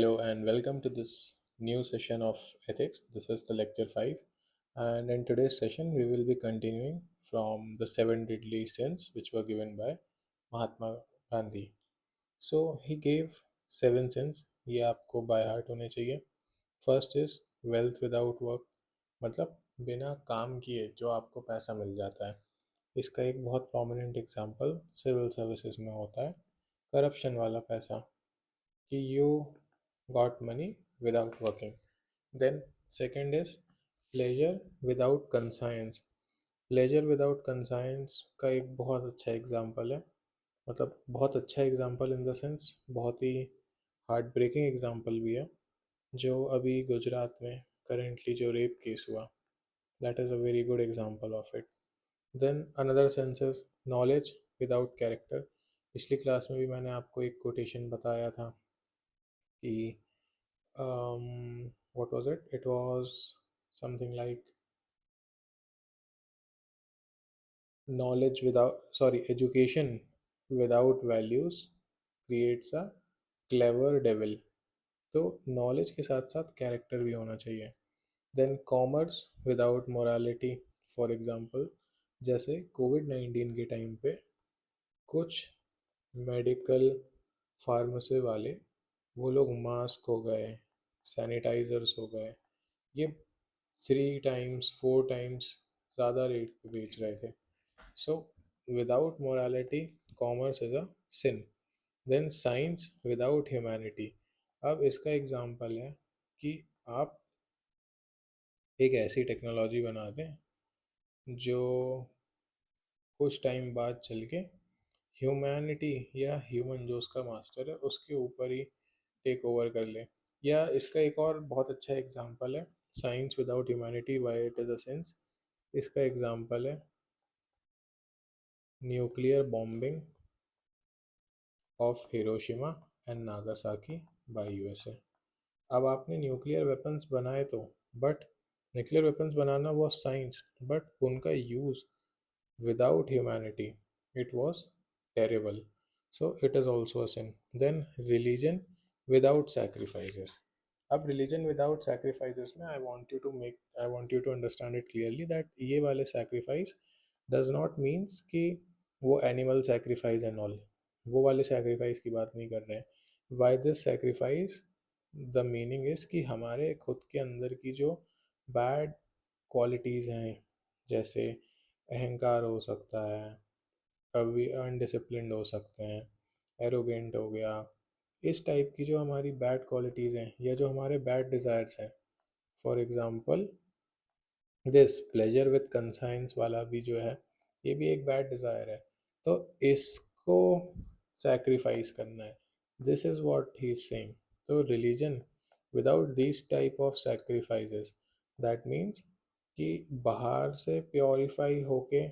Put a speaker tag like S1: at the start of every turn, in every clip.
S1: Hello and welcome to this new session of ethics. This is the lecture 5, and in today's session we will be continuing from the seven deadly sins which were given by Mahatma Gandhi. So he gave seven sins. ये आपको by heart होने चाहिए. First is wealth without work, मतलब बिना काम किए जो आपको पैसा मिल जाता है. इसका एक बहुत प्रोमिनेंट एग्जांपल सिविल सर्विसेज में होता है, करप्शन वाला पैसा, कि you got money without working. Then second is pleasure without conscience. Pleasure without conscience का एक बहुत अच्छा एग्जाम्पल है, मतलब बहुत अच्छा एग्जाम्पल इन द सेंस बहुत ही हार्ट ब्रेकिंग एग्जाम्पल भी है, जो अभी गुजरात में करेंटली जो रेप केस हुआ. That is a very good example of it. Then another sense is knowledge without character. पिछली क्लास में भी मैंने आपको एक कोटेशन बताया था कि what was it? It was something like knowledge without, sorry, education without values creates a clever devil. तो नॉलेज के साथ साथ कैरेक्टर भी होना चाहिए. Then commerce without morality. For example, जैसे कोविड-19 के टाइम पे कुछ मेडिकल फार्मेसी वाले, वो लोग मास्क हो गए, सैनिटाइजर्स हो गए, ये 3 टाइम्स 4 टाइम्स ज़्यादा रेट पे बेच रहे थे. So without morality commerce is a sin. Then science without humanity. अब इसका एग्जांपल है कि आप एक ऐसी टेक्नोलॉजी बना दें जो कुछ टाइम बाद चल के ह्यूमैनिटी या ह्यूमन जो उसका मास्टर है उसके ऊपर ही टेक ओवर कर ले. या इसका एक और बहुत अच्छा एग्जांपल है science without humanity why it is a sense. इसका एग्जांपल है nuclear bombing of Hiroshima and Nagasaki by USA. अब आपने न्यूक्लियर वेपन्स बनाए तो, but nuclear weapons banana was science, but उनका use without humanity, it was terrible. So it is also a sin. Then religion without sacrifices. अब religion without sacrifices में I want you to understand it clearly that ये वाले sacrifice does not means कि वो animal sacrifice and all, वो वाले sacrifice की बात नहीं कर रहे हैं. Why this sacrifice? The meaning is कि हमारे खुद के अंदर की जो bad qualities हैं, जैसे अहंकार हो सकता है, कभी अनडिसिप्लिन्ड हो सकते हैं, एरोगेंट हो गया, इस टाइप की जो हमारी बैड क्वालिटीज़ हैं या जो हमारे बैड डिज़ायर्स हैं. For example this pleasure with conscience वाला भी जो है, ये भी एक बैड डिज़ायर है. तो इसको सैक्रिफाइस करना है. This is what he is saying. तो religion without this type of sacrifices, that means कि बाहर से प्योरीफाई होके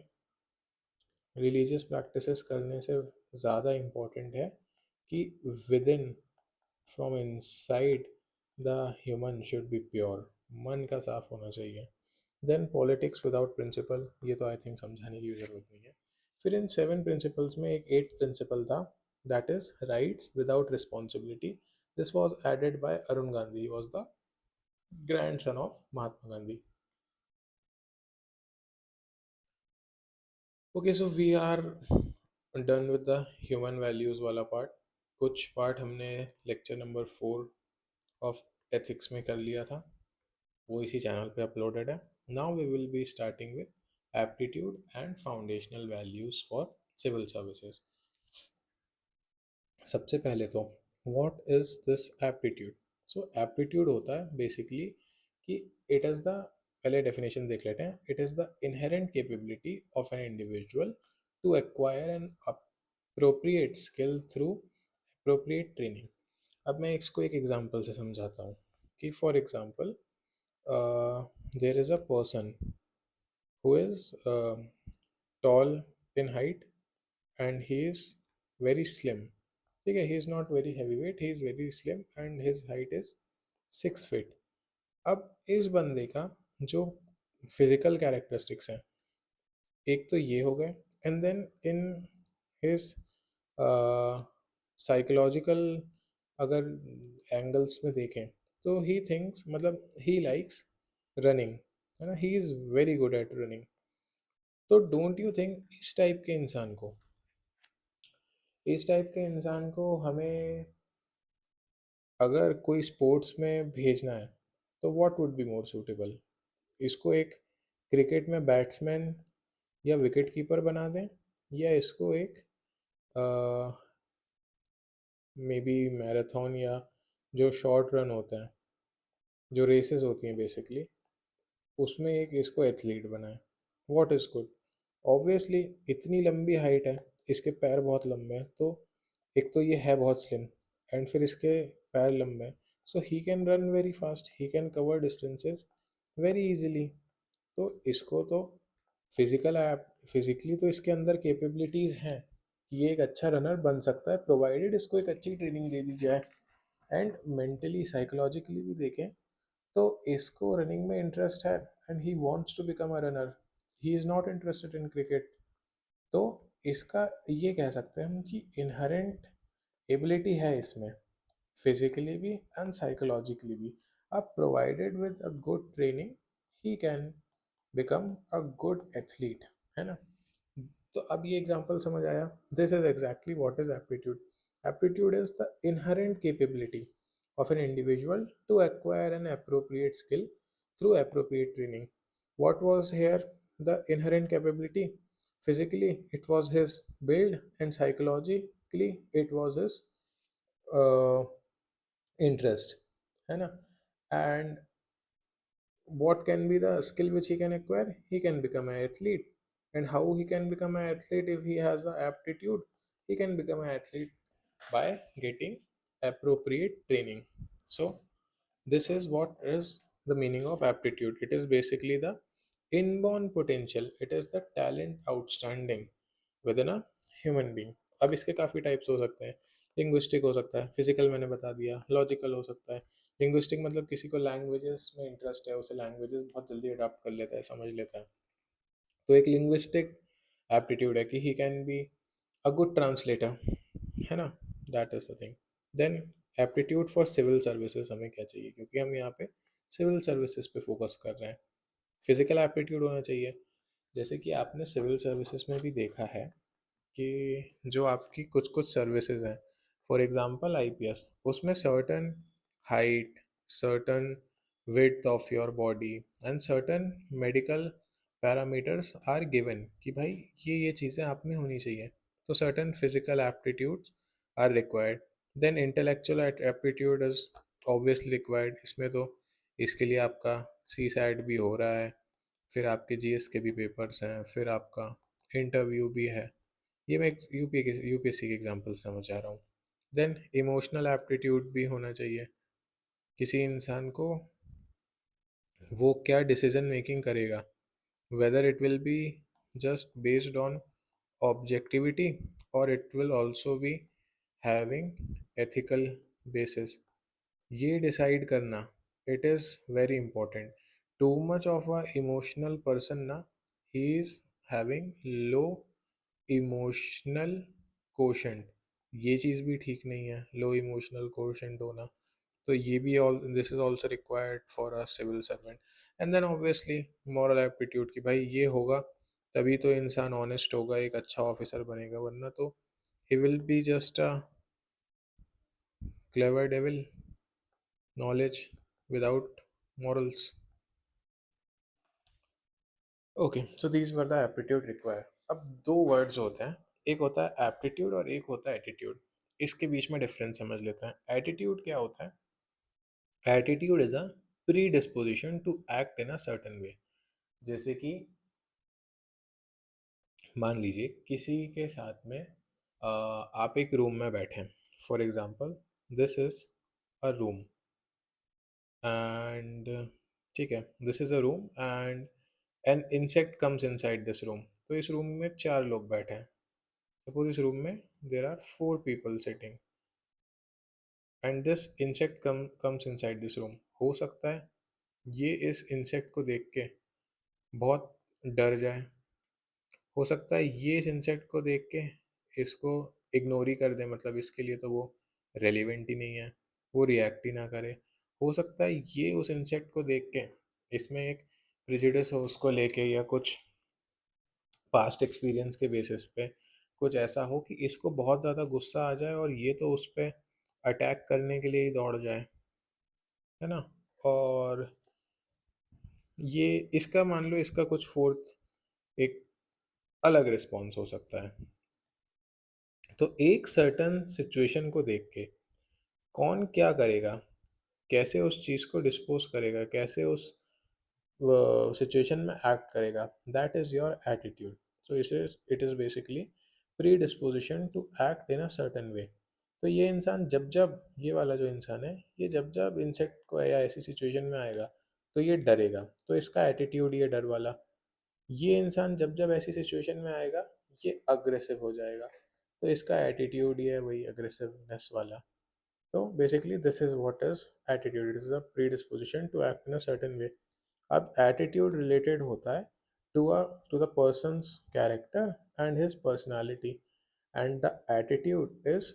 S1: रिलीजियस प्रैक्टिसेस करने से ज़्यादा इम्पोर्टेंट है कि with in, from inside, the human should be pure. मन का साफ होना चाहिए. देन पॉलिटिक्स विदाउट प्रिंसिपल, ये तो आई थिंक समझाने की भी ज़रूरत नहीं है. फिर इन 7 प्रिंसिपल्स में एक 8 प्रिंसिपल था, that is rights without responsibility. This was added by Arun Gandhi. He was the grandson of Mahatma Gandhi. Okay, so we are done with the human values वाला पार्ट. कुछ पार्ट हमने लेक्चर नंबर 4 ऑफ एथिक्स में कर लिया था, वो इसी चैनल पे अपलोडेड है. Now we will be starting with aptitude and foundational values for civil services. सबसे पहले तो what is this aptitude. So aptitude होता है बेसिकली कि इट इज़ द, पहले डेफिनेशन देख लेते हैं. It is the inherent capability of an individual to acquire an appropriate skill through appropriate training. अब मैं इसको एक एग्जांपल से समझाता हूँ कि for example there is a person who is tall in height and he is very slim. ठीक है, he is not very heavyweight, he is very slim and his height is 6 feet. अब इस बंदे का जो फिजिकल कैरेक्टरिस्टिक्स हैं, एक तो ये हो गए, and then in his psychological अगर एंगल्स में देखें तो ही थिंक्स, मतलब ही लाइक्स रनिंग, है ना, ही is very good at running. तो डोंट यू थिंक इस टाइप के इंसान को हमें अगर कोई स्पोर्ट्स में भेजना है तो what would be more suitable? इसको एक क्रिकेट में बैट्समैन या विकेट कीपर बना दें, या इसको एक मे बी मैराथन या जो शॉर्ट रन होता है, जो रेसेस होती हैं बेसिकली, उसमें एक इसको एथलीट बनाए, व्हाट इज गुड? ऑब्वियसली इतनी लंबी हाइट है, इसके पैर बहुत लंबे हैं, तो एक तो ये है बहुत स्लिम, एंड फिर इसके पैर लंबे हैं, so he can run very fast, he can cover distances very easily. तो इसको तो फिजिकली तो इसके अंदर कैपेबिलिटीज़ हैं कि ये एक अच्छा रनर बन सकता है, प्रोवाइडेड इसको एक अच्छी ट्रेनिंग दे दी जाए। एंड मेंटली साइकोलॉजिकली भी देखें तो इसको रनिंग में इंटरेस्ट है, and he wants to become a runner, he is not interested in cricket. तो इसका ये कह सकते हैं हम कि इनहेरेंट एबिलिटी है इसमें, फिजिकली भी एंड साइकोलॉजिकली भी। अब provided with a good training he can become a good athlete, है ना। तो अब ये एग्जांपल समझ आया, this is exactly what is aptitude. Aptitude is the inherent capability of an individual to acquire an appropriate skill through appropriate training. What was here the inherent capability? Physically, it was his build, and psychologically, it was his uh, interest, है ना। And what can be the skill which he can acquire? He can become an athlete. And how he can become an athlete? If he has the aptitude, he can become an athlete by getting appropriate training. So this is what is the meaning of aptitude. It is basically the inborn potential, it is the talent outstanding within a human being. अब इसके काफ़ी types हो सकते हैं। Linguistic हो सकता है, physical मैंने बता दिया, लॉजिकल हो सकता है। लिंग्विस्टिक मतलब किसी को लैंग्वेजेस में इंटरेस्ट है, उसे लैंग्वेजेस बहुत जल्दी अडाप्ट कर लेता है, समझ लेता है, तो एक लिंग्विस्टिक एप्टीट्यूड है कि he can be a good translator, है ना, that is the thing. Then aptitude for civil services हमें क्या चाहिए, क्योंकि हम यहाँ पे सिविल सर्विसेज पे फोकस कर रहे हैं। फिजिकल एप्टीट्यूड होना चाहिए, जैसे कि आपने सिविल सर्विसेज में भी देखा है कि जो आपकी कुछ कुछ सर्विसेज हैं, फॉर एग्जांपल आईपीएस, उसमें certain height, certain width of your body and certain medical parameters are given कि भाई ये चीज़ें आप में होनी चाहिए, तो certain physical aptitudes are required. Then intellectual aptitude is obviously required, इसमें तो इसके लिए आपका सी सैट भी हो रहा है, फिर आपके जीएस के भी पेपर्स हैं, फिर आपका इंटरव्यू भी है। ये मैं यूपीएससी के एग्जाम्पल समझ आ रहा हूँ। देन इमोशनल एप्टीट्यूड भी होना चाहिए, किसी इंसान को वो क्या डिसीजन मेकिंग करेगा, whether it will be just based on objectivity और it will also be having ethical basis, ये डिसाइड करना, it is very important. Too much of a emotional person ना, he is having low emotional quotient, ये चीज़ भी ठीक नहीं है, लो इमोशनल कोशेंट होना। तो ये भी all this is also required for a civil servant. And then obviously moral aptitude कि भाई ये होगा तभी तो इंसान ऑनेस्ट होगा, एक अच्छा ऑफिसर बनेगा, वरना तो he will be just a clever devil, knowledge without morals. Okay, so these were the aptitude require. अब दो वर्ड्स होते हैं, एक होता है एप्टीट्यूड और एक होता है एटीट्यूड। इसके बीच में डिफरेंस समझ लेते हैं। एटीट्यूड क्या होता है? Attitude is a predisposition to act in a certain way. जैसे कि मान लीजिए किसी के साथ में आप एक रूम में बैठे हैं, for example this is a room and, ठीक है, this is a room and an insect comes inside this room. तो इस रूम में चार लोग बैठे हैं, सपोज इस रूम में there are four people sitting and this insect comes inside this room. हो सकता है ये इस इंसेक्ट को देख के बहुत डर जाए, हो सकता है ये इस इंसेक्ट को देख के इसको इग्नोर ही कर दे, मतलब इसके लिए तो वो रेलिवेंट ही नहीं है, वो रिएक्ट ही ना करे। हो सकता है ये उस इंसेक्ट को देख के इसमें एक प्रिजुडिस हो उसको लेके, या कुछ पास्ट एक्सपीरियंस के बेसिस पे कुछ ऐसा हो कि इसको बहुत ज़्यादा गुस्सा आ जाए और ये तो उस पे अटैक करने के लिए ही दौड़ जाए, है ना। और ये इसका मान लो इसका कुछ फोर्थ एक अलग रिस्पॉन्स हो सकता है। तो एक सर्टन सिचुएशन को देख के कौन क्या करेगा, कैसे उस चीज़ को डिस्पोज करेगा, कैसे उस सिचुएशन में एक्ट करेगा, that is your attitude. So it is basically predisposition to act in a certain way. तो ये इंसान जब जब ये वाला जो इंसान है, ये जब जब इंसेक्ट को या ऐसी सिचुएशन में आएगा तो ये डरेगा, तो इसका एटीट्यूड ये डर वाला। ये इंसान जब जब ऐसी सिचुएशन में आएगा ये अग्रेसिव हो जाएगा, तो इसका एटीट्यूड ये है वही अग्रेसिवनेस वाला। तो basically this is what is attitude, it is a predisposition to act in a certain way. अब एटीट्यूड रिलेटेड होता है to the person's character and his personality, and the attitude is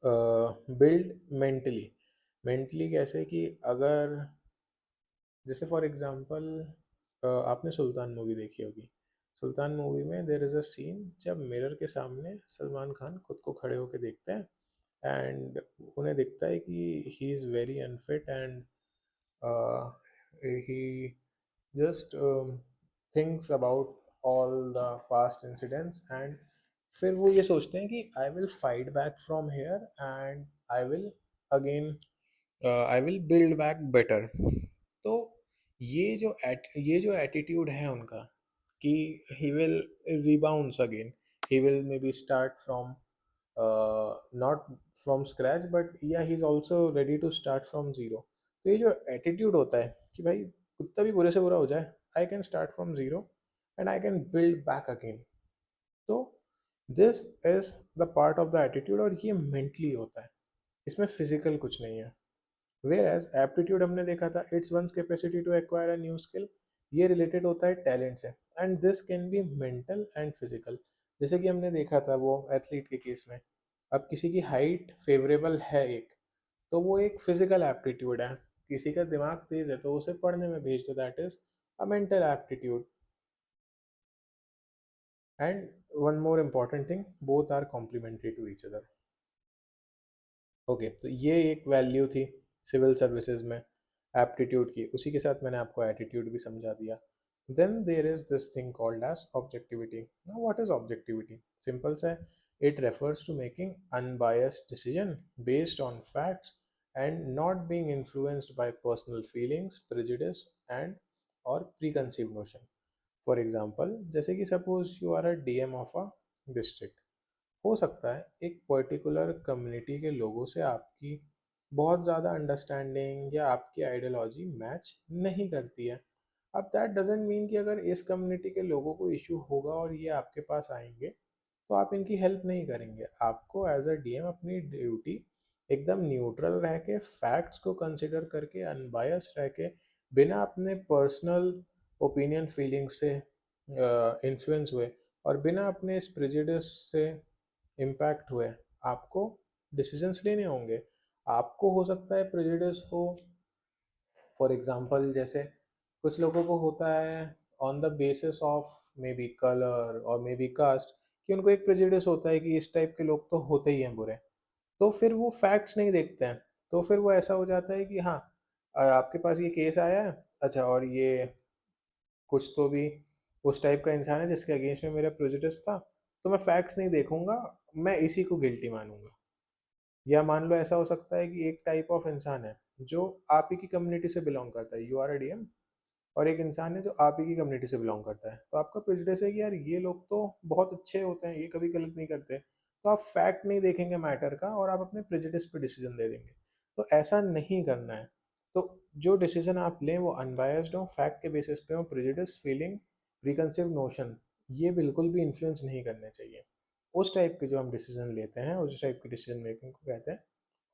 S1: build mentally. Mentally कैसे कि अगर जैसे for example आपने सुल्तान movie देखी होगी। सुल्तान मूवी में देर इज़ अ सीन जब मिरर के सामने सलमान खान खुद को खड़े होकर देखते हैं, एंड उन्हें दिखता है कि he is very unfit, and he just thinks about all the past incidents, and फिर वो ये सोचते हैं कि I will fight back from here and I will again I will build back better. तो ये जो एटीट्यूड है उनका कि he will rebounds again, he will maybe start from not from scratch, but yeah he is also ready to start from zero. तो ये जो attitude होता है कि भाई कुत्ता भी बुरे से बुरा हो जाए, I can start from zero and I can build back again. तो this is the part of the attitude, और ये मेंटली होता है, इसमें फिजिकल कुछ नहीं है। वेयर एज एप्टीट्यूड हमने देखा था, it's one's capacity to acquire a new skill, ये रिलेटेड होता है टैलेंट से, and this can be mental and physical. जैसे कि हमने देखा था वो एथलीट के केस में, अब किसी की हाइट फेवरेबल है एक, तो वो एक फिजिकल एप्टीट्यूड है। किसी का दिमाग तेज है तो उसे पढ़ने में भेज दो, that is a mental aptitude. And one more important thing, both are complementary to each other. Okay, तो ये एक वैल्यू थी सिविल सर्विसेज में एप्टीट्यूड की, उसी के साथ मैंने आपको एटीट्यूड भी समझा दिया। Then there is this thing called as objectivity. Now what is objectivity? Simple सा है, it refers to making unbiased decision based on facts and not being influenced by personal feelings, prejudice and और pre notion. For example, जैसे कि suppose you are a DM of a district, हो सकता है एक particular community के लोगों से आपकी बहुत ज़्यादा अंडरस्टैंडिंग या आपकी आइडियोलॉजी मैच नहीं करती है। अब दैट डजेंट मीन कि अगर इस कम्युनिटी के लोगों को इशू होगा और ये आपके पास आएंगे तो आप इनकी हेल्प नहीं करेंगे। आपको एज अ डीएम अपनी ड्यूटी एकदम न्यूट्रल रह के, फैक्ट्स को कंसिडर करके, अनबायस्ड रह के, बिना अपने पर्सनल ओपिनियन फीलिंग्स से इन्फ्लुएंस हुए और बिना अपने इस प्रेजुडिस से इम्पैक्ट हुए आपको डिसीजंस लेने होंगे। आपको हो सकता है प्रेजुडिस हो, फॉर एग्जांपल जैसे कुछ लोगों को होता है on the basis of may be colour और मे बी कास्ट, कि उनको एक प्रेजुडिस होता है कि इस टाइप के लोग तो होते ही हैं बुरे, तो फिर वो फैक्ट्स नहीं देखते हैं। तो फिर वो ऐसा हो जाता है कि हाँ, आपके पास ये केस आया है, अच्छा, और ये कुछ तो भी उस टाइप का इंसान है जिसके अगेंस्ट में मेरा प्रेजुडिस था, तो मैं फैक्ट्स नहीं देखूंगा, मैं इसी को गिल्टी मानूंगा। या मान लो ऐसा हो सकता है कि एक टाइप ऑफ इंसान है जो आप ही की कम्युनिटी से बिलोंग करता है, यू आर अ डीएम, और एक इंसान है जो आप ही की कम्युनिटी से बिलोंग करता है, तो आपका प्रेजुडिस है कि यार ये लोग तो बहुत अच्छे होते हैं, ये कभी गलत नहीं करते, तो आप फैक्ट नहीं देखेंगे मैटर का और आप अपने प्रेजुडिस पे डिसीजन दे देंगे। तो ऐसा नहीं करना है। तो जो डिसीजन आप लें वो अनबायस्ड हो, फैक्ट के बेसिस पे हो, प्रेजुडिस फीलिंग, प्रीकंसीव नोशन ये बिल्कुल भी इन्फ्लुएंस नहीं करने चाहिए। उस टाइप के जो हम डिसीजन लेते हैं, उस टाइप की डिसीजन मेकिंग को कहते हैं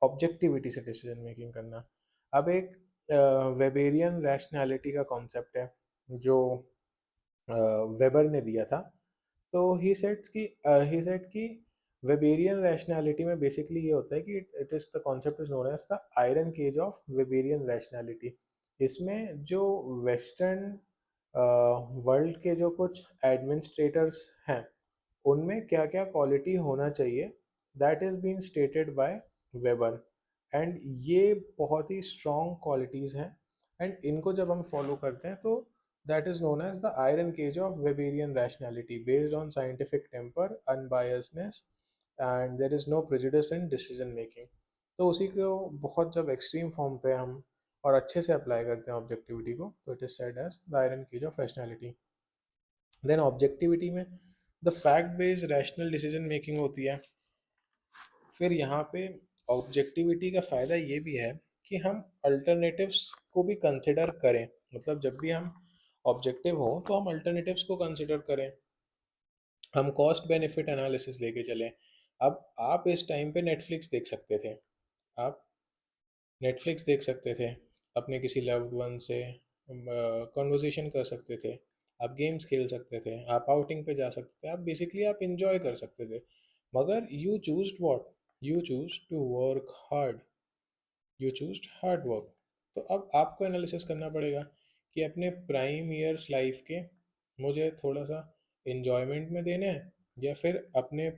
S1: ऑब्जेक्टिविटी से डिसीजन मेकिंग करना। अब एक वेबेरियन रैशनैलिटी का कॉन्सेप्ट है जो वेबर ने दिया था। तो ही सेड कि वेबेरियन रैशनैलिटी में बेसिकली ये होता है कि it is the concept is known as the iron cage of Weberian rationality. इसमें जो वेस्टर्न वर्ल्ड के जो कुछ एडमिनिस्ट्रेटर्स हैं उनमें क्या क्या क्वालिटी होना चाहिए, that is been stated by Weber. And ये बहुत ही स्ट्रॉन्ग क्वालिटीज़ हैं, एंड इनको जब हम फॉलो करते हैं तो that is known as the iron cage of Weberian rationality based on scientific temper, unbiasness and there is no prejudice in decision making. तो उसी को बहुत जब एक्सट्रीम फॉर्म पे हम और अच्छे से अप्लाई करते हैं ऑब्जेक्टिविटी को, तो it is said as the iron cage of rationality. Then objectivity में the fact based rational decision making होती है। फिर यहाँ पे ऑब्जेक्टिविटी का फ़ायदा ये भी है कि हम अल्टरनेटिव्स को भी कंसिडर करें। मतलब जब भी हम ऑब्जेक्टिव हो तो हम अल्टरनेटिव्स को कंसिडर करें, हम कॉस्ट बेनिफिट एनालिसिस लेके चलें। अब आप इस टाइम पे नेटफ्लिक्स देख सकते थे, आप नेटफ्लिक्स देख सकते थे, अपने किसी लव्ड वन से कॉन्वर्जेशन कर सकते थे, आप गेम्स खेल सकते थे, आप आउटिंग पे जा सकते थे, आप बेसिकली आप इंजॉय कर सकते थे। मगर you choose what, you choose to work hard, you choose hard work. तो अब आपको एनालिसिस करना पड़ेगा कि अपने प्राइम ईयर्स लाइफ के मुझे थोड़ा सा इन्जॉयमेंट में देने हैं, या फिर अपने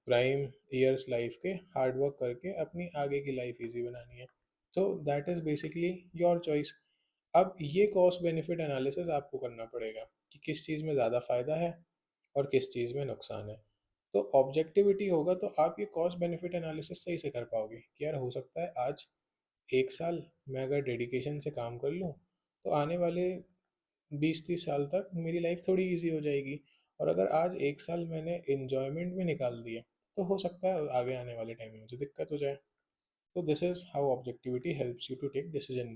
S1: प्राइम ईयर्स लाइफ के हार्ड वर्क करके अपनी आगे की लाइफ इजी बनानी है। तो that is basically your choice. अब ये कॉस्ट बेनिफिट एनालिसिस आपको करना पड़ेगा कि किस चीज़ में ज़्यादा फ़ायदा है और किस चीज़ में नुकसान है। तो ऑब्जेक्टिविटी होगा तो आप ये कॉस्ट बेनिफिट एनालिसिस सही से कर पाओगे कि यार हो सकता है आज 1 साल मैं अगर डेडिकेशन से काम कर लूँ तो आने वाले 20-30 साल तक मेरी लाइफ थोड़ी इजी हो जाएगी। और अगर आज 1 साल मैंने इन्जॉयमेंट में निकाल दिया तो हो सकता है आगे आने वाले टाइम में मुझे दिक्कत हो जाए। तो this is how objectivity helps you to take decision.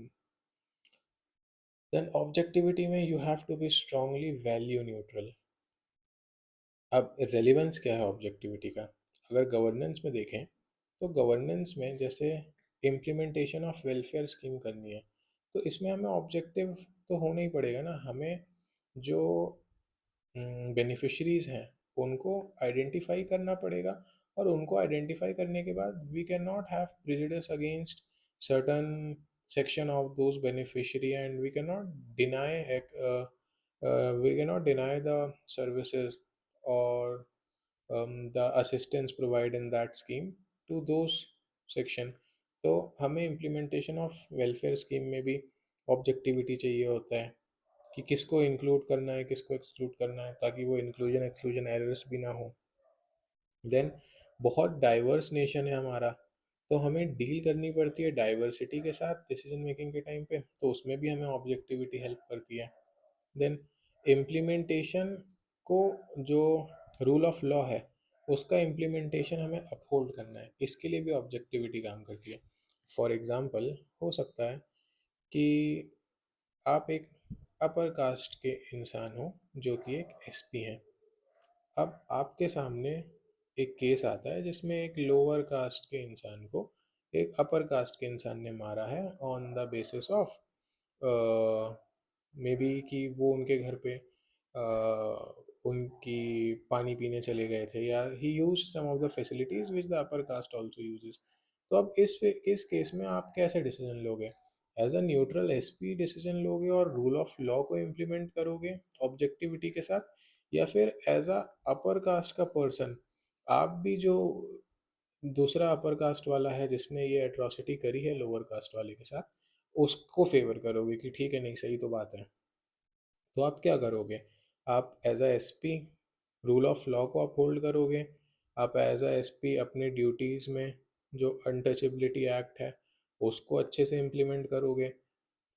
S1: Then objectivity में you have to be strongly value neutral. अब रेलेवेंस क्या है ऑब्जेक्टिविटी का? अगर गवर्नेंस में देखें तो गवर्नेंस में जैसे इम्प्लीमेंटेशन ऑफ वेलफेयर स्कीम करनी है, तो इसमें हमें ऑब्जेक्टिव तो होना ही पड़ेगा ना। हमें जो बेनिफिशरीज हैं उनको आइडेंटिफाई करना पड़ेगा, और उनको आइडेंटिफाई करने के बाद we can not have prejudice against certain section of those beneficiary, and we cannot deny the services or the assistance provided in that scheme to those section। तो हमें इम्प्लीमेंटेशन ऑफ वेलफेयर स्कीम में भी objectivity चाहिए होता है कि किसको include करना है किसको एक्सक्लूड करना है, ताकि वो इंक्लूजन एक्सक्लूजन एरर्स भी ना हो। देन बहुत डाइवर्स नेशन है हमारा, तो हमें डील करनी पड़ती है डाइवर्सिटी के साथ डिसीजन मेकिंग के टाइम पे, तो उसमें भी हमें ऑब्जेक्टिविटी हेल्प करती है। देन इम्प्लीमेंटेशन को, जो रूल ऑफ लॉ है उसका इम्प्लीमेंटेशन हमें अपहोल्ड करना है, इसके लिए भी ऑब्जेक्टिविटी काम करती है। फॉर एग्ज़ाम्पल हो सकता है कि आप एक अपर कास्ट के इंसान हो जो कि एक एसपी हैं। अब आपके सामने एक केस आता है जिसमें एक लोअर कास्ट के इंसान को एक अपर कास्ट के इंसान ने मारा है on the basis of may be कि वो उनके घर पे उनकी पानी पीने चले गए थे, या he use some of the facilities which the upper caste also uses. तो अब इस केस में आप कैसे डिसीजन लोगे? As a neutral SP decision लोगे और रूल ऑफ लॉ को इम्प्लीमेंट करोगे ऑब्जेक्टिविटी के साथ, या फिर एज अ अपर कास्ट का पर्सन आप भी जो दूसरा अपर कास्ट वाला है जिसने ये एट्रॉसिटी करी है लोअर कास्ट वाले के साथ, उसको फेवर करोगे कि ठीक है नहीं सही तो बात है। तो आप क्या करोगे? आप as a SP rule of law को अपहोल्ड करोगे, आप एज अ एसपी अपने ड्यूटीज़ में जो अनटचेबिलिटी एक्ट है उसको अच्छे से इम्प्लीमेंट करोगे।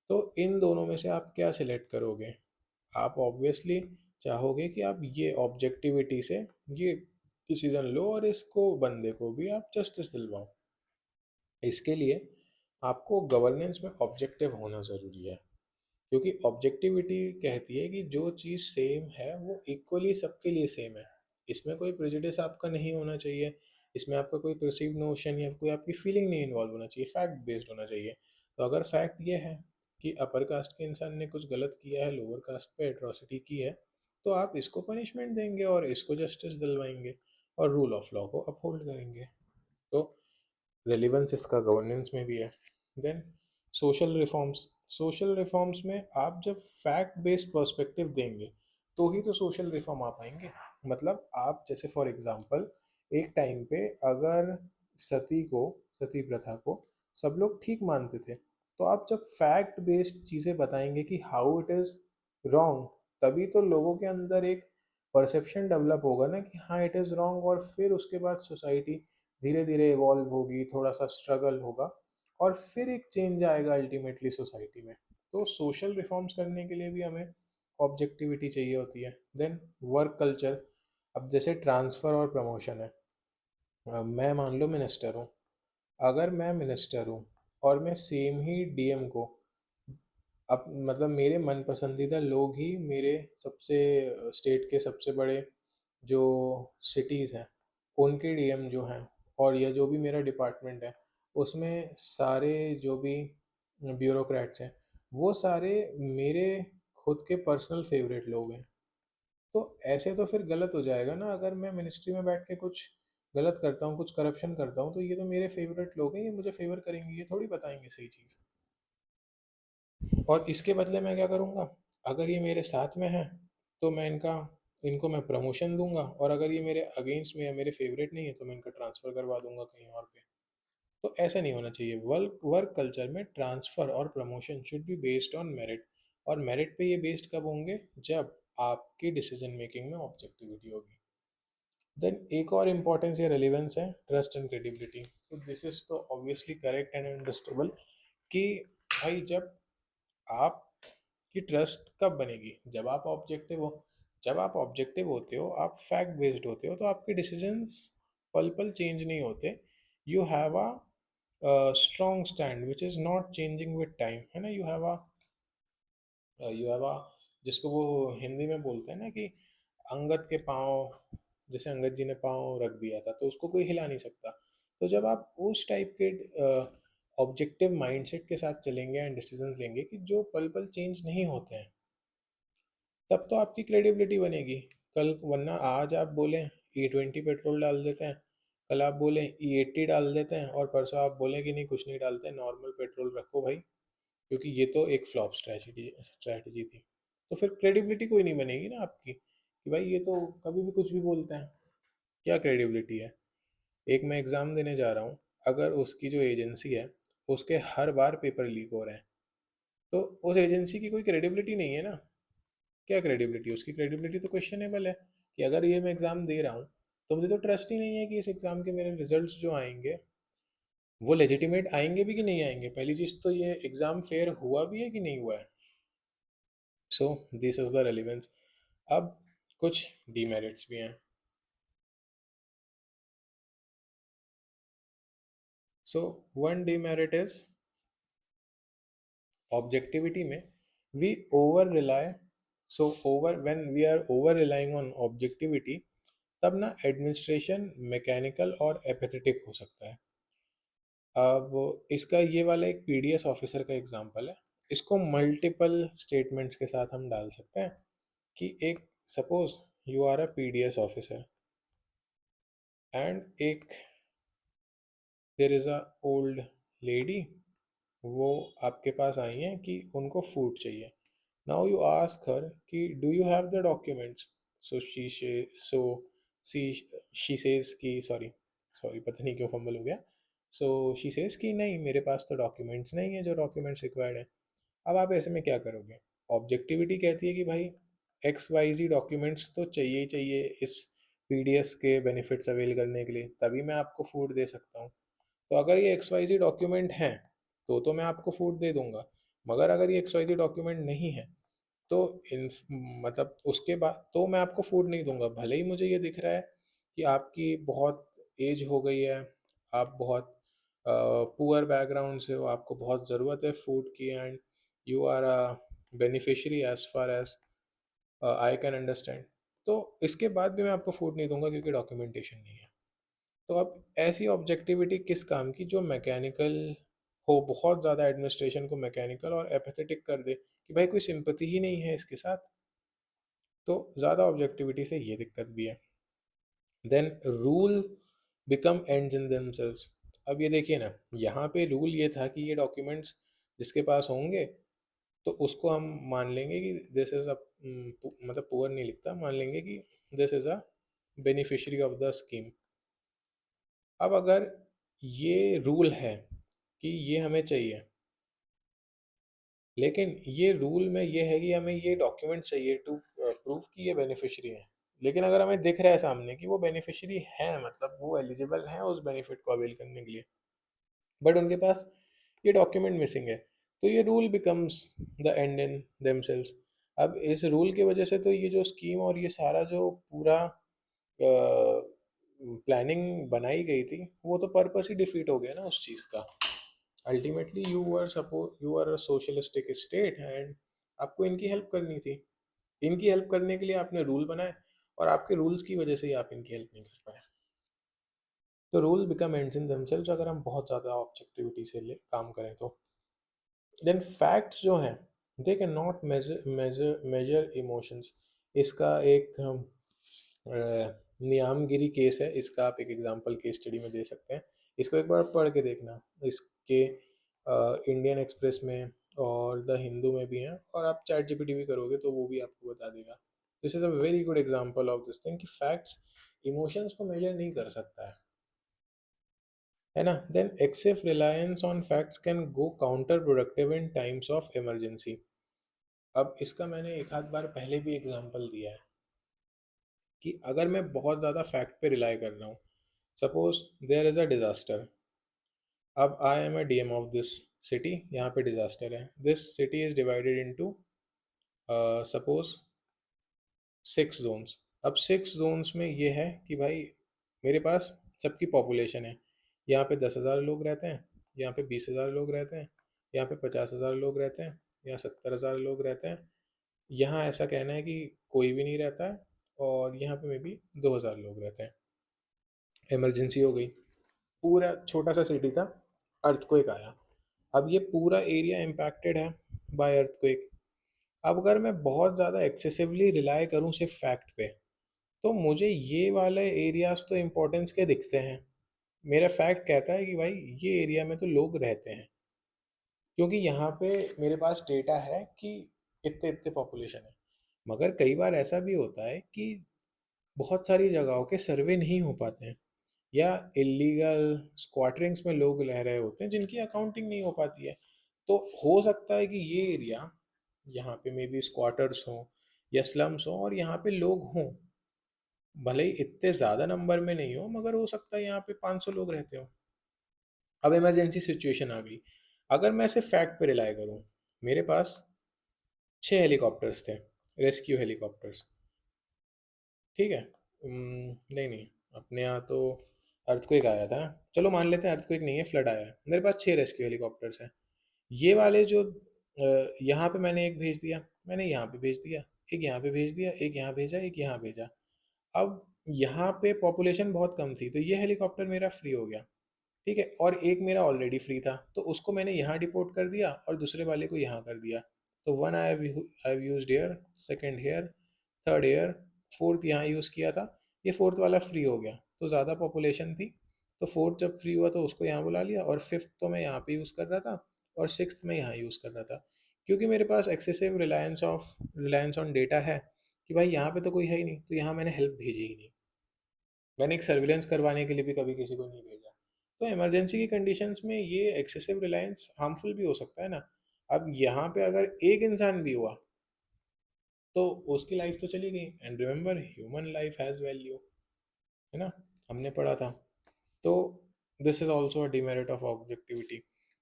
S1: तो इन दोनों में से आप क्या सिलेक्ट करोगे? आप ऑब्वियसली चाहोगे कि आप ये ऑब्जेक्टिविटी से ये डिसीजन लो और इसको बंदे को भी आप जस्टिस दिलवाओ। इसके लिए आपको गवर्नेंस में ऑब्जेक्टिव होना ज़रूरी है, क्योंकि ऑब्जेक्टिविटी कहती है कि जो चीज़ सेम है वो इक्वली सबके लिए सेम है। इसमें कोई प्रेजुडिस आपका नहीं होना चाहिए, इसमें आपका कोई परसीव्ड नोशन या कोई आपकी फीलिंग नहीं इन्वॉल्व होना चाहिए, फैक्ट बेस्ड होना चाहिए। तो अगर फैक्ट ये है कि अपर कास्ट के इंसान ने कुछ गलत किया है, लोअर कास्ट पे एट्रॉसिटी की है, तो आप इसको पनिशमेंट देंगे और इसको जस्टिस दिलवाएंगे और रूल ऑफ लॉ को अपहोल्ड करेंगे। तो रेलिवेंस इसका गवर्नेंस में भी है। देन सोशल रिफॉर्म्स में आप जब फैक्ट बेस्ड पर्सपेक्टिव देंगे तो ही तो सोशल रिफॉर्म आ पाएंगे। मतलब आप जैसे फॉर एग्जांपल एक टाइम पे अगर सती को सती प्रथा को सब लोग ठीक मानते थे, तो आप जब फैक्ट बेस्ड चीज़ें बताएंगे कि हाउ इट इज़ रॉन्ग, तभी तो लोगों के अंदर एक परसेप्शन डेवलप होगा ना कि हाँ इट इज़ रॉन्ग, और फिर उसके बाद सोसाइटी धीरे धीरे इवॉल्व होगी, थोड़ा सा स्ट्रगल होगा और फिर एक चेंज आएगा अल्टीमेटली सोसाइटी में। तो सोशल रिफॉर्म्स करने के लिए भी हमें ऑब्जेक्टिविटी चाहिए होती है। Then work culture. अब जैसे ट्रांसफ़र और प्रमोशन है, मैं मान लो मिनिस्टर हूँ, अगर मैं मिनिस्टर हूँ और मैं सेम ही डीएम को, अब मतलब मेरे मन पसंदीदा लोग ही मेरे सबसे स्टेट के सबसे बड़े जो सिटीज़ हैं उनके डीएम जो हैं, और या जो भी मेरा डिपार्टमेंट है उसमें सारे जो भी ब्यूरोक्रेट्स हैं वो सारे मेरे खुद के पर्सनल फेवरेट लोग हैं। तो ऐसे तो फिर गलत हो जाएगा ना, अगर मैं मिनिस्ट्री में बैठ के कुछ गलत करता हूँ, कुछ करप्शन करता हूँ, तो ये तो मेरे फेवरेट लोग हैं, ये मुझे फेवर करेंगे, ये थोड़ी बताएंगे सही चीज़। और इसके बदले मैं क्या करूँगा, अगर ये मेरे साथ में है तो मैं इनको मैं प्रमोशन दूंगा, और अगर ये मेरे अगेंस्ट में या मेरे फेवरेट नहीं है तो मैं इनका ट्रांसफ़र करवा दूंगा कहीं और पे। तो ऐसा नहीं होना चाहिए। वर्क वर्क कल्चर में ट्रांसफ़र और promotion should be based on merit, और मेरिट पे ये बेस्ड कब होंगे, जब आपकी डिसीजन मेकिंग में ऑब्जेक्टिविटी होगी। देन एक और इम्पोर्टेंस या रेलिवेंस है ट्रस्ट एंड क्रेडिबिलिटी। तो दिस इज तो ऑब्वियसली करेक्ट एंड अंडरस्टेबल कि भाई जब आपकी ट्रस्ट कब बनेगी, जब आप ऑब्जेक्टिव होते हो, आप फैक्ट बेस्ड होते हो, तो आपके डिसीजंस पल पल चेंज नहीं होते। You have a strong stand which is not changing with time, है ना। यू हैव अ जिसको वो हिंदी में बोलते हैं ना कि अंगद के पाँव, जैसे अंगद जी ने पाँव रख दिया था तो उसको कोई हिला नहीं सकता। तो जब आप उस टाइप के ऑब्जेक्टिव माइंडसेट के साथ चलेंगे एंड डिसीजंस लेंगे कि जो पल पल चेंज नहीं होते हैं, तब तो आपकी क्रेडिबिलिटी बनेगी। कल वरना आज आप बोलें E20 पेट्रोल डाल देते हैं, कल आप बोलें E80 डाल देते हैं, और परसों आप बोलें कि नहीं कुछ नहीं डालते, नॉर्मल पेट्रोल रखो भाई, क्योंकि ये तो एक फ्लॉप स्ट्रैटेजी स्ट्रैटेजी थी। तो फिर क्रेडिबिलिटी कोई नहीं बनेगी ना आपकी कि भाई ये तो कभी भी कुछ भी बोलते हैं। क्या क्रेडिबिलिटी है। एक मैं एग्ज़ाम देने जा रहा हूँ, अगर उसकी जो एजेंसी है उसके हर बार पेपर लीक हो रहे हैं, तो उस एजेंसी की कोई क्रेडिबिलिटी नहीं है ना। क्या क्रेडिबिलिटी, उसकी क्रेडिबिलिटी तो क्वेश्चनेबल है कि अगर ये मैं एग्ज़ाम दे रहा हूँ तो मुझे तो ट्रस्ट ही नहीं है कि इस एग्ज़ाम के मेरे रिजल्ट्स जो आएंगे वो लेजिटिमेट आएंगे भी कि नहीं आएंगे। पहली चीज़ तो ये एग्ज़ाम फेयर हुआ भी है कि नहीं हुआ है। So this is the relevance. अब कुछ डीमेरिट्स भी हैं। So one demerit is objectivity में we over rely, so over when we are over relying on objectivity, तब ना एडमिनिस्ट्रेशन मैकेनिकल और एपेथेटिक हो सकता है। अब इसका ये वाला एक पीडीएस ऑफिसर का एग्जांपल है, इसको मल्टीपल स्टेटमेंट्स के साथ हम डाल सकते हैं कि एक suppose you are a PDS officer and एक there is a old lady, वो आपके पास आई हैं कि उनको फूड चाहिए। नाउ यू आस्क हर कि do you have the documents, so so see she says कि सॉरी सॉरी पता नहीं क्यों फंबल हो गया। सो शी सेज कि नहीं मेरे पास तो डॉक्यूमेंट्स नहीं है जो डॉक्यूमेंट्स रिक्वायर्ड है। अब आप ऐसे में क्या करोगे। ऑब्जेक्टिविटी कहती है कि भाई एक्स वाई जी डॉक्यूमेंट्स तो चाहिए ही चाहिए इस पीडीएस के बेनिफिट्स अवेल करने के लिए, तभी मैं आपको फूड दे सकता हूँ। तो अगर ये एक्स वाई जी डॉक्यूमेंट हैं तो मैं आपको फूड दे दूंगा, मगर अगर ये एक्स वाई जी डॉक्यूमेंट नहीं है तो इन मतलब उसके बाद तो मैं आपको फूड नहीं दूंगा। भले ही मुझे ये दिख रहा है कि आपकी बहुत एज हो गई है, आप बहुत पुअर बैकग्राउंड से हो, आपको बहुत ज़रूरत है फूड की, and you are a beneficiary as far as I can understand, तो इसके बाद भी मैं आपको फूड नहीं दूंगा क्योंकि डॉक्यूमेंटेशन नहीं है। तो अब ऐसी ऑब्जेक्टिविटी किस काम की जो मैकेनिकल हो, बहुत ज़्यादा एडमिनिस्ट्रेशन को मैकेनिकल और एपेथेटिक कर दे कि भाई कोई सिंपैथी ही नहीं है इसके साथ। तो ज़्यादा ऑब्जेक्टिविटी से ये दिक्कत भी है। Then rule become ends in themselves. अब ये देखिए ना, यहाँ पे रूल ये था कि ये डॉक्यूमेंट्स जिसके पास होंगे तो उसको हम मान लेंगे कि दिस इज अ, मतलब पुअर नहीं लिखता, मान लेंगे कि this is a beneficiary of the scheme. अब अगर ये रूल है कि ये हमें चाहिए, लेकिन ये रूल में ये है कि हमें ये डॉक्यूमेंट चाहिए टू प्रूव कि ये बेनिफिशियरी है, लेकिन अगर हमें दिख रहा है सामने कि वो बेनिफिशियरी है, मतलब वो एलिजिबल है उस बेनिफिट को अवेल करने के लिए, बट उनके पास ये डॉक्यूमेंट मिसिंग है, तो ये rule becomes the and in themselves. अब इस रूल की वजह से तो ये जो स्कीम और ये सारा जो पूरा प्लानिंग बनाई गई थी वो तो पर्पस ही डिफीट हो गया ना उस चीज़ का। Ultimately you are a socialistic state and आपको इनकी हेल्प करनी थी। इनकी हेल्प करने के लिए आपने रूल बनाए और आपके रूल्स की वजह से ही आप इनकी हेल्प नहीं कर पाए। तो rule become ends in themselves अगर हम बहुत ज़्यादा ऑब्जेक्टिविटी से ले काम करें तो। देन फैक्ट्स जो हैं they can not measure emotions. इसका एक हम नियामगिरी केस है, इसका आप एक एग्जांपल केस स्टडी में दे सकते हैं। इसको एक बार पढ़ के देखना, इसके इंडियन एक्सप्रेस में और द हिंदू में भी हैं, और आप चैट जीपीटी भी करोगे तो वो भी आपको बता देगा। This is a very good example of this thing कि फैक्ट्स इमोशंस को मेजर नहीं कर सकता है ना। Then excess reliance on facts can go counterproductive in times of emergency. अब इसका मैंने एक आध बार पहले भी एग्जांपल दिया है कि अगर मैं बहुत ज़्यादा फैक्ट पे रिलाई कर रहा हूँ, suppose there is a disaster, अब I am a DM of this city, यहाँ पे डिज़ास्टर है, this city is divided into suppose 6 zones. अब 6 जोन्स में ये है कि भाई मेरे पास सबकी पॉपुलेशन है, यहाँ पे 10,000 लोग रहते हैं, यहाँ पे 20,000 लोग रहते हैं, यहाँ पे 50,000 लोग रहते हैं, यहाँ 70,000 लोग रहते हैं, यहाँ ऐसा कहना है कि कोई भी नहीं रहता है, और यहाँ पे मे बी 2,000 लोग रहते हैं। इमरजेंसी हो गई, पूरा छोटा सा सिटी था, अर्थक्वेक आया। अब ये पूरा एरिया इम्पैक्टेड है बाय अर्थक्वेक। अब अगर मैं बहुत ज़्यादा एक्सेसिवली रिलाई करूँ सिर्फ फैक्ट पे, तो मुझे ये वाले एरियाज तो इम्पोर्टेंस के दिखते हैं। मेरा फैक्ट कहता है कि भाई ये एरिया में तो लोग रहते हैं, क्योंकि यहाँ पे मेरे पास डेटा है कि इतने इतने पॉपुलेशन है। मगर कई बार ऐसा भी होता है कि बहुत सारी जगहों के सर्वे नहीं हो पाते हैं, या इलीगल स्क्वाटरिंग्स में लोग रह रहे होते हैं जिनकी अकाउंटिंग नहीं हो पाती है। तो हो सकता है कि ये एरिया, यहाँ पे मे बी स्क्वाटर्स हों या स्लम्स हों और यहाँ पे लोग हों, भले ही इतने ज़्यादा नंबर में नहीं हो, मगर हो सकता है यहाँ पे 500 लोग रहते हो। अब इमरजेंसी सिचुएशन आ गई, अगर मैं सिर्फ फैक्ट पे रिलाई करूँ, मेरे पास 6 हेलीकॉप्टर्स थे, रेस्क्यू हेलीकॉप्टर्स, ठीक है। नहीं नहीं, अपने यहाँ तो अर्थक्वेक आया था, चलो मान लेते हैं अर्थक्वेक नहीं है, फ्लड आया है, मेरे पास 6 रेस्क्यू हेलीकॉप्टर्स हैं। ये वाले जो यहाँ पे मैंने एक भेज दिया, मैंने यहाँ पे भेज दिया, एक यहाँ पे भेज दिया, एक यहाँ भेजा, एक यहाँ भेजा। अब यहाँ पे पॉपुलेशन बहुत कम थी तो ये हेलीकॉप्टर मेरा फ्री हो गया, ठीक है, और एक मेरा ऑलरेडी फ्री था तो उसको मैंने यहाँ डिपोर्ट कर दिया और दूसरे वाले को यहाँ कर दिया। तो one I have used here, second here, third here, fourth यहाँ यूज़ किया था, ये फोर्थ वाला फ्री हो गया, तो ज़्यादा पॉपुलेशन थी तो फोर्थ जब फ्री हुआ तो उसको यहाँ बुला लिया, और फिफ्थ तो मैं यहाँ पे यूज़ कर रहा था और सिक्स्थ में यहाँ यूज़ कर रहा था, क्योंकि मेरे पास एक्सेसिव रिलायंस ऑन डेटा है कि भाई यहाँ पे तो कोई है ही नहीं, तो यहाँ मैंने हेल्प भेजी ही नहीं। मैंने एक सर्विलेंस करवाने के लिए भी कभी किसी को नहीं भेजा। तो इमरजेंसी की कंडीशंस में ये एक्सेसिव रिलायंस हार्मफुल भी हो सकता है ना। अब यहाँ पे अगर एक इंसान भी हुआ तो उसकी लाइफ तो चली गई, and remember human life has value, है ना, हमने पढ़ा था। तो this is also a demerit of objectivity.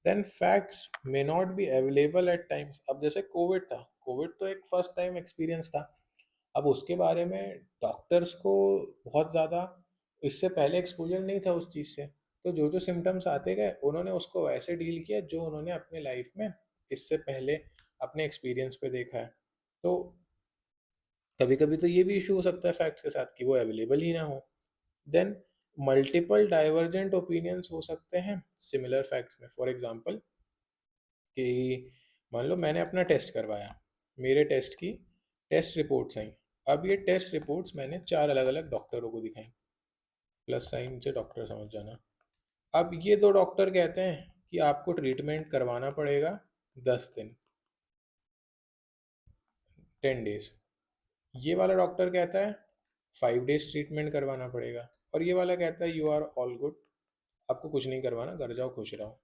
S1: Then facts may not be available at times. अब जैसे कोविड था, कोविड तो एक फर्स्ट टाइम एक्सपीरियंस था, अब उसके बारे में डॉक्टर्स को बहुत ज़्यादा इससे पहले एक्सपोजर नहीं था उस चीज़ से, तो जो जो सिम्टम्स आते गए उन्होंने उसको वैसे डील किया जो उन्होंने अपने लाइफ में इससे पहले अपने एक्सपीरियंस पे देखा है। तो कभी कभी तो ये भी इशू हो सकता है फैक्ट्स के साथ कि वो अवेलेबल ही ना हो। देन मल्टीपल डाइवर्जेंट ओपिनियंस हो सकते हैं सिमिलर फैक्ट्स में। फॉर एग्जांपल कि मान लो मैंने अपना टेस्ट करवाया, मेरे टेस्ट की टेस्ट रिपोर्ट्स आई, अब ये टेस्ट रिपोर्ट्स मैंने 4 अलग अलग डॉक्टरों को दिखाई, प्लस साइन से डॉक्टर समझ जाना। अब ये 2 डॉक्टर कहते हैं कि आपको ट्रीटमेंट करवाना पड़ेगा 10 दिन, 10 डेज। ये वाला डॉक्टर कहता है 5 डेज ट्रीटमेंट करवाना पड़ेगा, और ये वाला कहता है यू आर ऑल गुड, आपको कुछ नहीं करवाना, घर जाओ खुश रहो।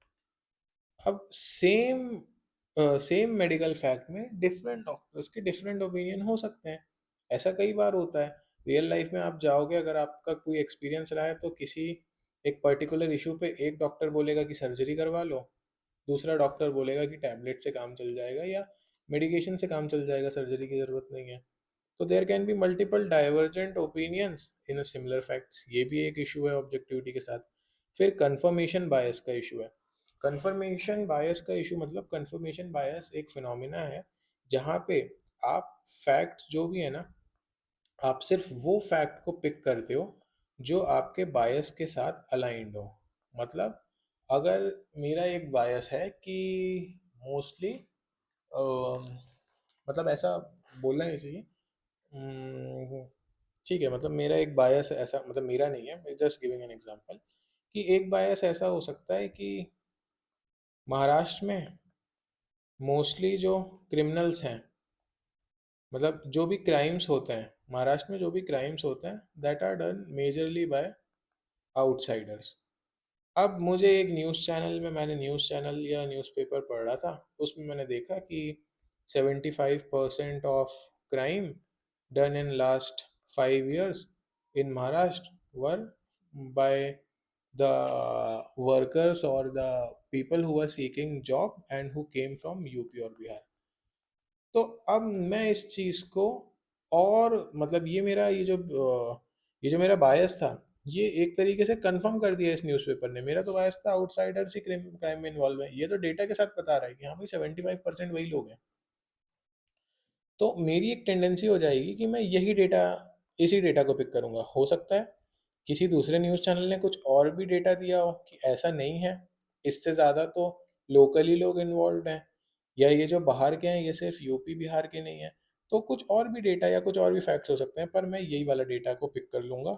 S1: अब सेम मेडिकल फैक्ट में डिफरेंट डॉक्टर्स के डिफरेंट ओपिनियन हो सकते हैं। ऐसा कई बार होता है रियल लाइफ में। आप जाओगे, अगर आपका कोई एक्सपीरियंस रहा है, तो किसी एक पर्टिकुलर इशू पे एक डॉक्टर बोलेगा कि सर्जरी करवा लो, दूसरा डॉक्टर बोलेगा कि टैबलेट से काम चल जाएगा या मेडिकेशन से काम चल जाएगा, सर्जरी की ज़रूरत नहीं है। तो there can be multiple divergent opinions in a similar facts. ये भी एक इशू है ऑब्जेक्टिविटी के साथ। फिर कंफर्मेशन बायस का इशू है। कंफर्मेशन बायस का इशू मतलब, कंफर्मेशन बायस एक फिनोमिना है जहाँ पे आप फैक्ट जो भी है ना, आप सिर्फ वो फैक्ट को पिक करते हो जो आपके बायस के साथ अलाइंड हो। मतलब अगर मेरा एक बायस है कि मोस्टली, मतलब ऐसा बोलना नहीं चाहिए, ठीक है, मतलब मेरा एक बायस ऐसा, मतलब मेरा नहीं है, मैं जस्ट गिविंग एन एग्जांपल, कि एक बायस ऐसा हो सकता है कि महाराष्ट्र में मोस्टली जो क्रिमिनल्स हैं, मतलब जो भी क्राइम्स होते हैं महाराष्ट्र में, जो भी क्राइम्स होते हैं, that are done majorly by outsiders. अब मुझे एक न्यूज़ चैनल में, मैंने न्यूज़ चैनल या न्यूज़पेपर पढ़ रहा था, उसमें मैंने देखा कि 75% of crime done in last 5 years in Maharashtra were by the workers or the people who were seeking job and who came from UP और बिहार। तो अब मैं इस चीज़ को, और मतलब ये जो मेरा बायस था, ये एक तरीके से कंफर्म कर दिया इस न्यूज़पेपर ने। मेरा तो बायस था आउटसाइडर्स ही क्राइम में इन्वॉल्व है, ये तो डेटा के साथ बता रहा है कि हाँ भाई 75% वही लोग हैं। तो मेरी एक टेंडेंसी हो जाएगी कि मैं यही डेटा, इसी डेटा को पिक करूँगा। हो सकता है किसी दूसरे न्यूज़ चैनल ने कुछ और भी डेटा दिया हो कि ऐसा नहीं है, इससे ज़्यादा तो लोकली लोग इन्वॉल्व हैं, या ये जो बाहर के हैं ये सिर्फ यूपी बिहार के नहीं हैं। तो कुछ और भी डेटा या कुछ और भी फैक्ट्स हो सकते हैं, पर मैं यही वाला डेटा को पिक कर लूँगा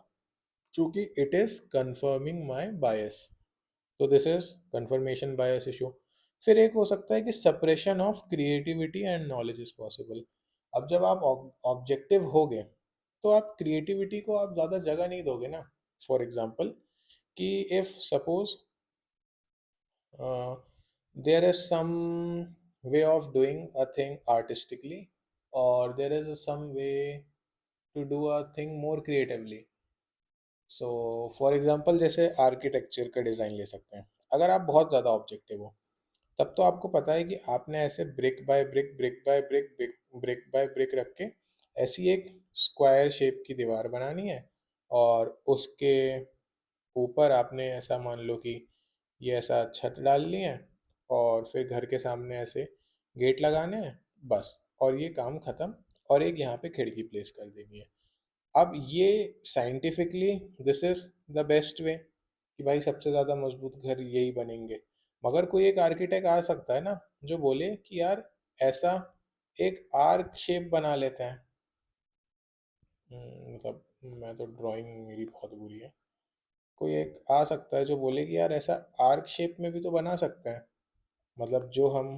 S1: क्योंकि इट इज़ कंफर्मिंग माई बायस। तो this is confirmation bias issue. फिर एक हो सकता है कि suppression of creativity and knowledge is possible. अब जब आप ऑब्जेक्टिव होगे, तो आप क्रिएटिविटी को आप ज़्यादा जगह नहीं दोगे ना। फॉर एग्जाम्पल, कि if suppose there is some way of doing a thing artistically, और there is some way to do a thing more creatively. So for example, जैसे आर्किटेक्चर का डिज़ाइन ले सकते हैं। अगर आप बहुत ज़्यादा ऑब्जेक्टिव हो, तब तो आपको पता है कि आपने ऐसे brick by brick, brick by brick, brick brick by brick रख के ऐसी एक स्क्वायर शेप की दीवार बनानी है, और उसके ऊपर आपने ऐसा मान लो कि ये ऐसा छत डाल ली है, और फिर घर के सामने ऐसे गेट लगाने हैं, बस, और ये काम ख़त्म। और एक यहाँ पे खिड़की प्लेस कर देनी है। अब ये scientifically this is the best way कि भाई सबसे ज़्यादा मजबूत घर यही बनेंगे। मगर कोई एक आर्किटेक्ट आ सकता है ना, जो बोले कि यार ऐसा एक आर्क शेप बना लेते हैं। मतलब मैं तो ड्राइंग मेरी बहुत बुरी है। कोई एक आ सकता है जो बोले कि यार ऐसा आर्क शेप में भी तो बना सकते हैं। मतलब जो हम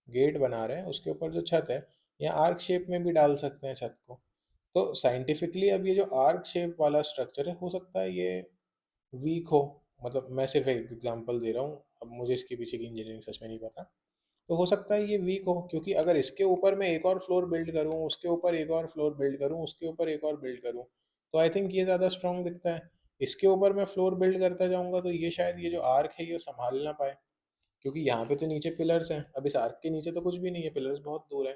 S1: गेट बना रहे हैं उसके ऊपर जो छत है, या आर्क शेप में भी डाल सकते हैं छत को। तो साइंटिफिकली अब ये जो आर्क शेप वाला स्ट्रक्चर है, हो सकता है ये वीक हो। मतलब मैं सिर्फ एक एग्जांपल दे रहा हूँ, अब मुझे इसके पीछे की इंजीनियरिंग सच में नहीं पता। तो हो सकता है ये वीक हो, क्योंकि अगर इसके ऊपर मैं एक और फ्लोर बिल्ड करूँ, उसके ऊपर एक और फ्लोर बिल्ड करूँ, उसके ऊपर एक और बिल्ड करूँ, तो आई थिंक ये ज़्यादा स्ट्रांग दिखता है। इसके ऊपर मैं फ्लोर बिल्ड करता जाऊँगा तो ये शायद ये जो आर्क है ये संभाल ना पाए, क्योंकि यहाँ पे तो नीचे पिलर्स हैं, अब इस आर्क के नीचे तो कुछ भी नहीं है, पिलर्स बहुत दूर है।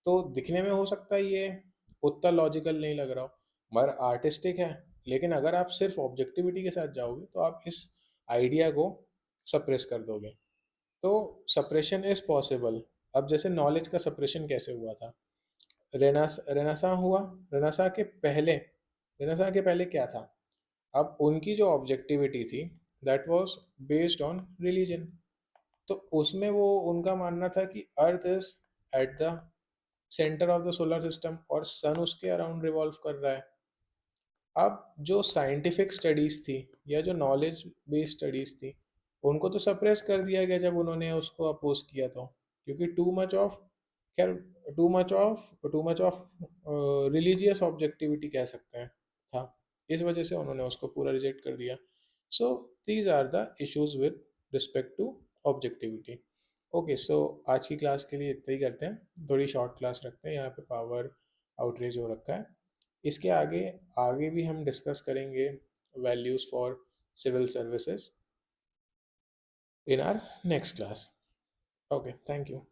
S1: तो दिखने में हो सकता है ये उतना लॉजिकल नहीं लग रहा हो, मगर आर्टिस्टिक है। लेकिन अगर आप सिर्फ ऑब्जेक्टिविटी के साथ जाओगे तो आप इस आइडिया को सप्रेस कर दोगे। तो सप्रेशन इज पॉसिबल। अब जैसे नॉलेज का सप्रेशन कैसे हुआ था, रेनासा हुआ। रेनासा के पहले रेनासा के पहले क्या था? अब उनकी जो ऑब्जेक्टिविटी थी, that was based on religion. तो उसमें वो उनका मानना था कि earth is at the centre of the solar system और सन उसके अराउंड रिवॉल्व कर रहा है। अब जो साइंटिफिक स्टडीज थी या जो नॉलेज बेस्ड स्टडीज थी, उनको तो सप्रेस कर दिया गया जब उन्होंने उसको अपोज किया, तो क्योंकि टू मच ऑफ, खैर, to much of religious objectivity कह सकते हैं था, इस वजह से उन्होंने उसको पूरा रिजेक्ट कर दिया। So these are the issues with respect to objectivity. Okay, so आज की क्लास के लिए इतना ही करते हैं, थोड़ी शॉर्ट क्लास रखते हैं, यहाँ पे पावर आउटरेज हो रखा है। इसके आगे आगे भी हम डिस्कस करेंगे values for civil services in our next class. Okay, thank you.